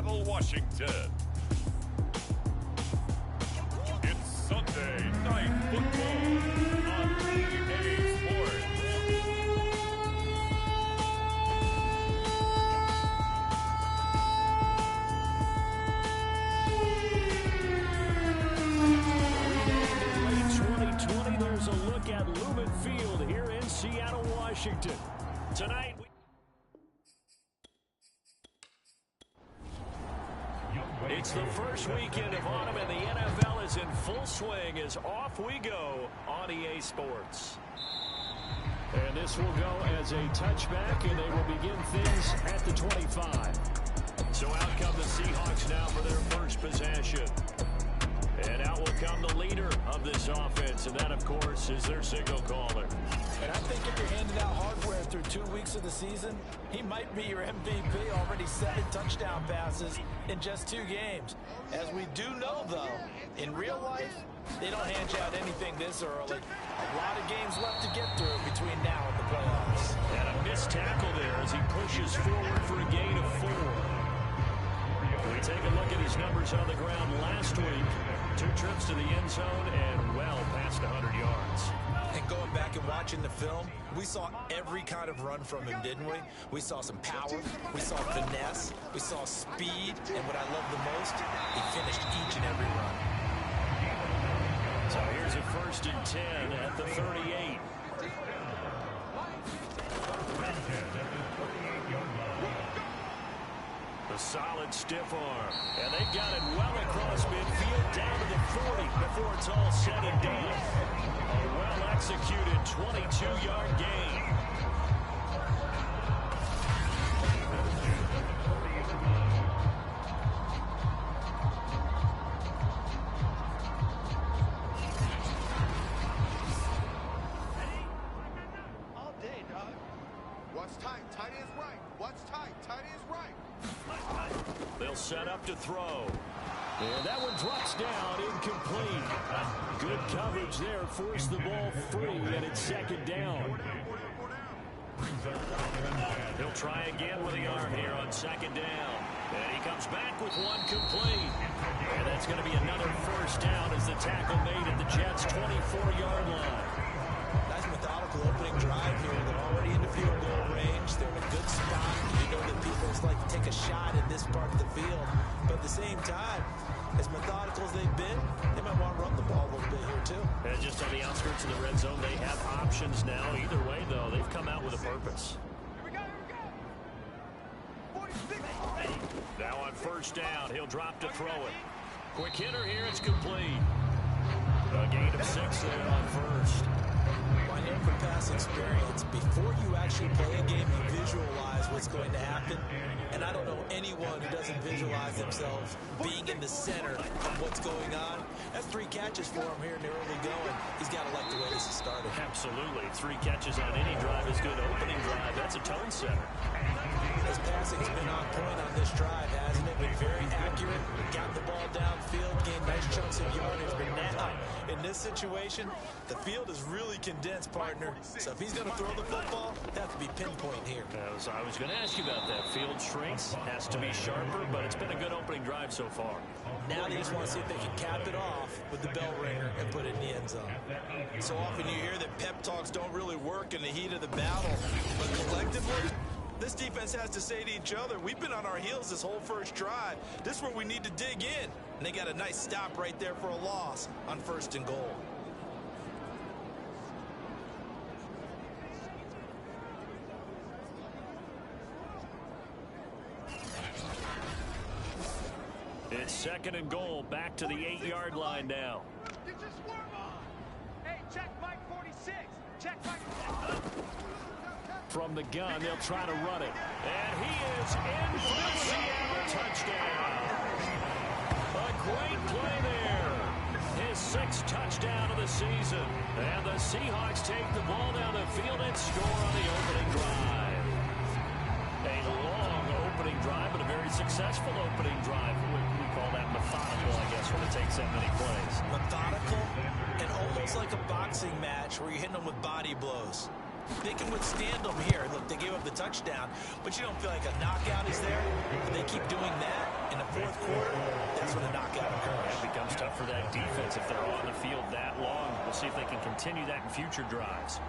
Seattle, Washington. It's Sunday Night Football on EA Sports. Late 2020, there's a look at Lumen Field here in Seattle, Washington. Tonight, it's the first weekend of autumn, and the NFL is in full swing as off we go on EA Sports. And this will go as a touchback, and they will begin things at the 25. So out come the Seahawks now for their first possession. And out will come the leader of this offense, and that, of course, is their signal caller. And I think if you're handing out hardware through 2 weeks of the season, he might be your MVP, already 7 touchdown passes in just 2 games. As we do know, though, in real life, they don't hand you out anything this early. A lot of games left to get through between now and the playoffs. And a missed tackle there as he pushes forward for a gain of 4. We take a look at his numbers on the ground last week. 2 trips to the end zone and well past 100 yards. And going back and watching the film, we saw every kind of run from him, didn't we? We saw some power, we saw finesse, we saw speed, and what I love the most, he finished each and every run. So here's a 1st and 10 at the 38. A solid stiff arm. And they got it well across midfield down to the 40 before it's all said and done. A well-executed 22-yard gain. All day, dog. What's tight? Tight is right. What's tight? Tight is right. They'll set up to throw. And that one drops down, incomplete. Good coverage there, forced the ball free, and it's 2nd down. He'll try again with the arm here on 2nd down. And he comes back with one complete. And that's going to be another 1st down as the tackle made at the Jets' 24-yard line. Nice methodical opening drive here. They're already in the field goal range. They're in a good spot. You know that people like to take a shot in this part of the field. But at the same time, as methodical as they've been, they might want to run the ball a little bit here too. And just on the outskirts of the red zone, they have options now. Either way, though, they've come out with a purpose. Here we go. 46. Now on 1st down, he'll drop to throw it. Quick hitter here, it's complete. A gain of 6 there on 1st. I know from past experience, before you actually play a game, you visualize what's going to happen. And I don't know anyone who doesn't visualize themselves being in the center of what's going on. That's 3 catches for him here in the early going. He's got to like the way this is started. Absolutely. 3 catches on any drive is good. Opening drive, that's a tone setter. His passing's been on point on this drive, hasn't it? Been very accurate. Got the ball downfield, gained nice chunks of yardage. But now, in this situation, the field is really condensed, partner. So if he's going to throw the football, that has to be pinpoint here. I was going to ask you about that. Field shrinks, has to be sharper, but it's been a good opening drive so far. Now they just want to see if they can cap it off with the bell ringer and put it in the end zone. So often you hear that pep talks don't really work in the heat of the battle, but collectively, this defense has to say to each other, we've been on our heels this whole 1st drive. This is where we need to dig in. And they got a nice stop right there for a loss on 1st and goal. It's 2nd and goal, back to the 8-yard line now. Get your swarm on. Hey, check Mike 46. Check Mike. From the gun, they'll try to run it. And he is in for the Seattle touchdown. A great play there. His 6th touchdown of the season. And the Seahawks take the ball down the field and score on the opening drive. A long opening drive, but a very successful opening drive. We call that methodical, I guess, when it takes that many plays. Methodical and almost like a boxing match where you're hitting them with body blows. They can withstand them here. Look, they gave up the touchdown, but you don't feel like a knockout is there. If they keep doing that in the fourth quarter, that's when a knockout occurs. It becomes tough for that defense if they're on the field that long. We'll see if they can continue that in future drives.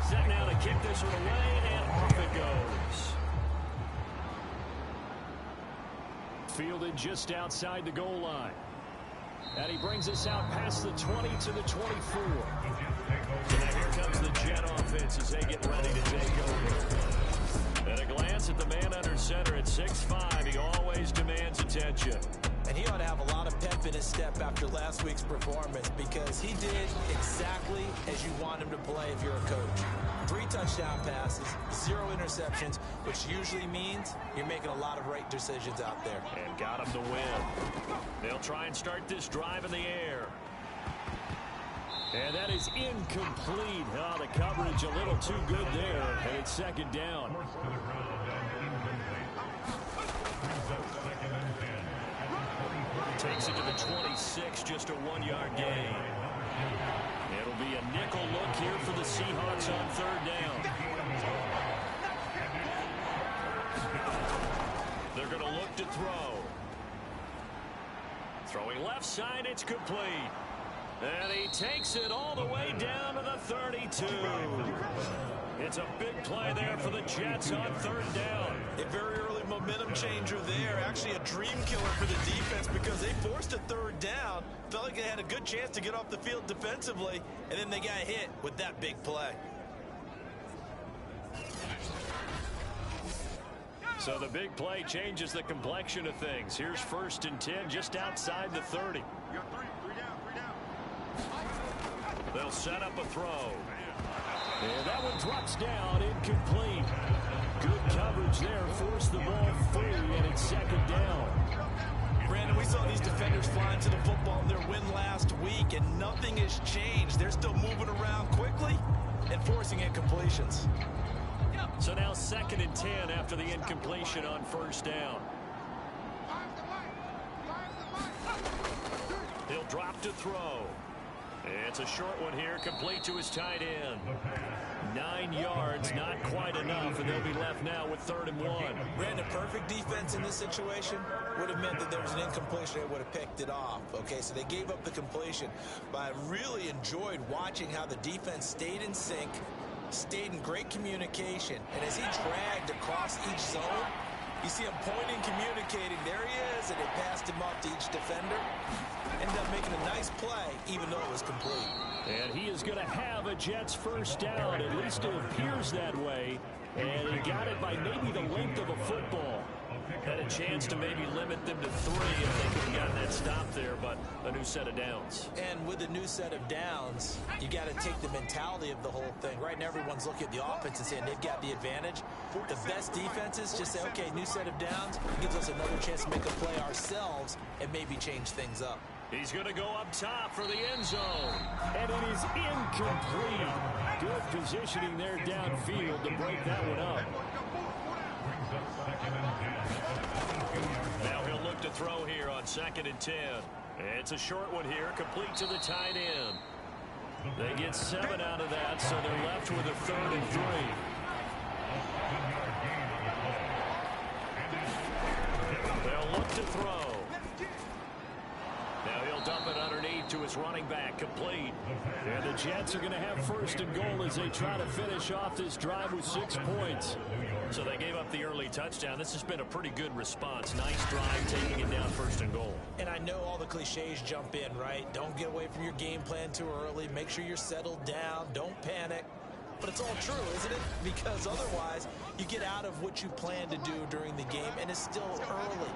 Set now to kick this one away, and off it goes. Fielded just outside the goal line. And he brings us out past the 20 to the 24. So now here comes the Jet offense as they get ready to take over. At a glance at the man under center at 6'5", he always demands attention. And he ought to have a lot of pep in his step after last week's performance because he did exactly as you want him to play if you're a coach. 3 touchdown passes, 0 interceptions, which usually means you're making a lot of right decisions out there. And got him to win. They'll try and start this drive in the air. And that is incomplete. Oh, the coverage a little too good there. And it's second down. Takes it to the 26, just a 1-yard gain. It'll be a nickel look here for the Seahawks on third down. They're going to look to throw. Throwing left side, it's complete. And he takes it all the way down to the 32. It's a big play there for the Jets on third down. A very early momentum changer there. Actually a dream killer for the defense because they forced a third down. Felt like they had a good chance to get off the field defensively, and then they got hit with that big play. So the big play changes the complexion of things. Here's 1st and 10 just outside the 30. They'll set up a throw. And that one drops down, incomplete. Good coverage there, forced the ball free, and it's second down. Brandon, we saw these defenders flying to the football in their win last week, and nothing has changed. They're still moving around quickly and forcing incompletions. So now 2nd and 10 after the incompletion on 1st down. He'll drop to throw. It's a short one here, complete to his tight end. 9 yards, not quite enough, and they'll be left now with 3rd and 1. Ran a perfect defense in this situation. Would have meant that there was an incompletion. They would have picked it off. Okay, so they gave up the completion. But I really enjoyed watching how the defense stayed in sync, stayed in great communication. And as he dragged across each zone, you see him pointing, communicating. There he is, and they passed him off to each defender. Ended up making a nice play, even though it was complete. And he is going to have a Jets 1st down. At least it appears that way. And he got it by maybe the length of a football. Had a chance to maybe limit them to 3 if they could have gotten that stop there, but a new set of downs. And with a new set of downs, you got to take the mentality of the whole thing. Right now, everyone's looking at the offense and saying they've got the advantage. The best defenses just say, okay, new set of downs. It gives us another chance to make a play ourselves and maybe change things up. He's going to go up top for the end zone. And it is incomplete. Good positioning there downfield to break that one up. Now he'll look to throw here on 2nd and 10. It's a short one here, complete to the tight end. They get 7 out of that, so they're left with a 3rd and 3. They'll look to throw. Now he'll dump it underneath to his running back, complete. And the Jets are going to have 1st and goal as they try to finish off this drive with 6 points. So they gave up the early touchdown. This has been a pretty good response. Nice drive, taking it down 1st and goal. And I know all the cliches jump in, right? Don't get away from your game plan too early. Make sure you're settled down. Don't panic. But it's all true, isn't it? Because otherwise, you get out of what you plan to do during the game, and it's still early.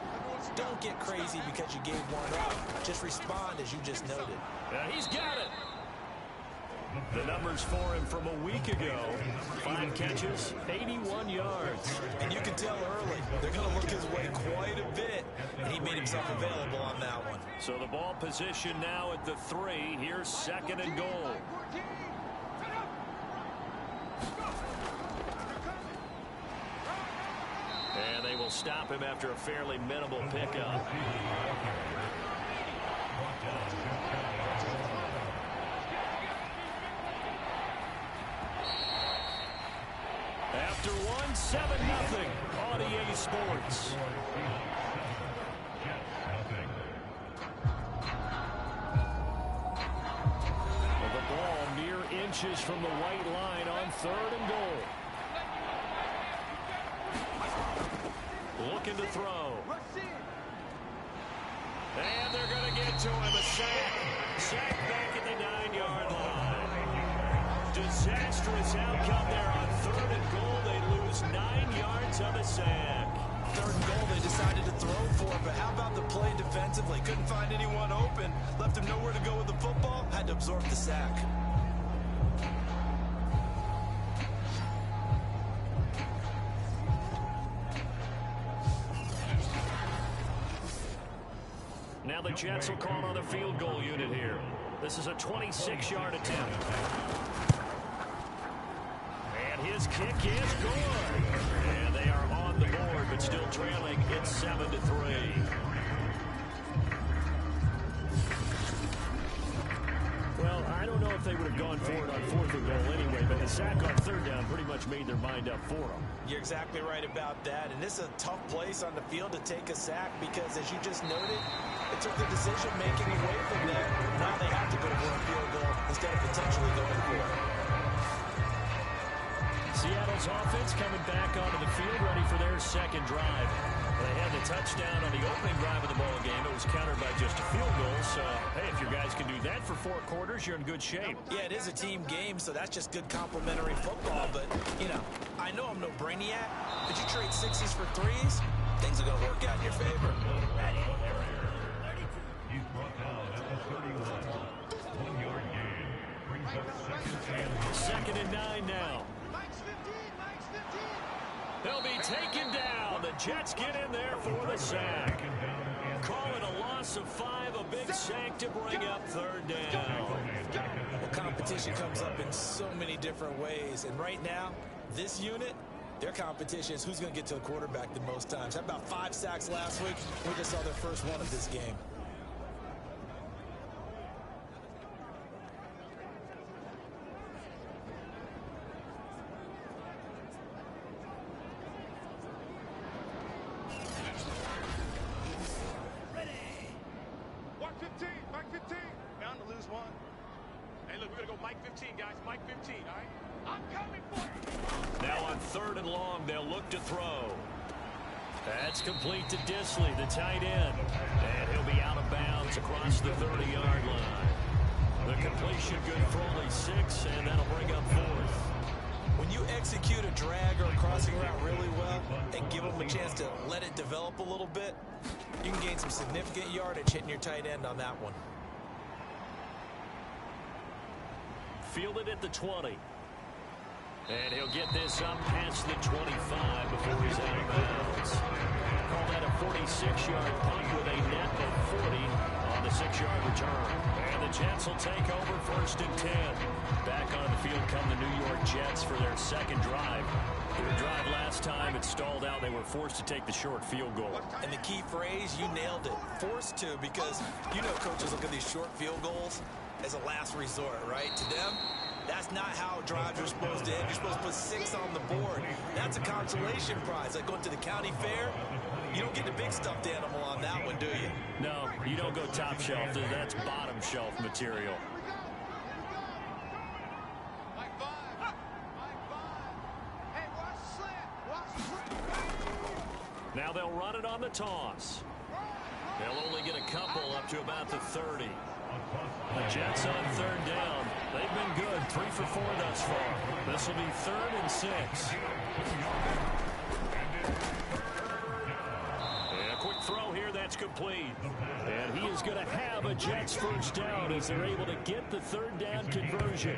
Don't get crazy because you gave one up. Just respond as you just noted. He's got it. The numbers for him from a week ago. 5 catches, 81 yards. And you can tell early, they're going to look his way quite a bit, and he made himself available on that one. So the ball position now at the 3. Here's 2nd and goal. And they will stop him after a fairly minimal pickup. After one, 7-0 on EA Sports. The ball mere inches from the white line on 3rd and goal. Looking to throw. And they're going to get to him. A sack. Sack back at the 9-yard line. Disastrous outcome there on 3rd and goal. They lose 9 yards on a sack. 3rd and goal, they decided to throw for it, but how about the play defensively? Couldn't find anyone open. Left him nowhere to go with the football. Had to absorb the sack. Now the Jets will call on a field goal unit here. This is a 26-yard attempt. And his kick is good. And they are on the board, but still trailing. It's 7-3. Well, I don't know if they would have gone for it on 4th and goal anyway, but the sack on 3rd down pretty much made their mind up for them. You're exactly right about that. And this is a tough place on the field to take a sack because, as you just noted, it took the decision-making away from them. Now they have to go for a field goal instead of potentially going for it. Seattle's offense coming back onto the field, ready for their second drive. They had the touchdown on the opening drive of the ball game. It was countered by just a field goal. So, hey, if your guys can do that for 4 quarters, you're in good shape. Yeah, it is a team game, so that's just good complementary football. But, you know, I know I'm no brainiac, but you trade 60s for 3s, things are going to work out in your favor. He's brought down at the 31. 1-yard gain. Brings up 2nd and 9 now. They'll be taken down. The Jets get in there for the sack. Call it a loss of 5, a big sack to bring up 3rd down. Well, competition comes up in so many different ways. And right now, this unit, their competition is who's going to get to the quarterback the most times. How about 5 sacks last week? We just saw their first one of this game. Complete to Disley, the tight end. And he'll be out of bounds across the 30-yard line. The completion good for only 6, and that'll bring up 4th. When you execute a drag or a crossing route really well and give them a chance to let it develop a little bit, you can gain some significant yardage hitting your tight end on that one. Fielded at the 20. And he'll get this up past the 25 before he's out of bounds. Call that a 46-yard punt with a net of 40 on the 6-yard return. And the Jets will take over 1st and 10. Back on the field come the New York Jets for their second drive. Their drive last time, it stalled out. They were forced to take the short field goal. And the key phrase, you nailed it. Forced to, because you know coaches look at these short field goals as a last resort, right? To them, that's not how drives are supposed to end. You're supposed to put 6 on the board. That's a consolation prize. Like going to the county fair, you don't get the big stuffed animal on that one, do you? No, you don't go top shelf. That's bottom shelf material. Now they'll run it on the toss. They'll only get a couple up to about the 30. The Jets on 3rd down. They've been good, 3 for 4 thus far. This will be 3rd and 6. And a quick throw here, that's complete. And he is going to have a Jets first down as they're able to get the 3rd down conversion.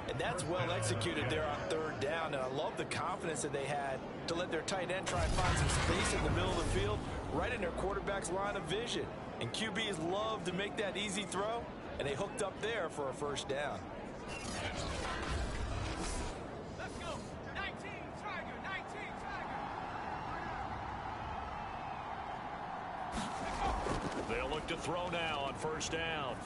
And that's well executed there on 3rd down. And I love the confidence that they had to let their tight end try and find some space in the middle of the field, right in their quarterback's line of vision. And QBs love to make that easy throw, and they hooked up there for a first down. Let's go. 19, Tiger, 19, Tiger. They'll look to throw now on first down.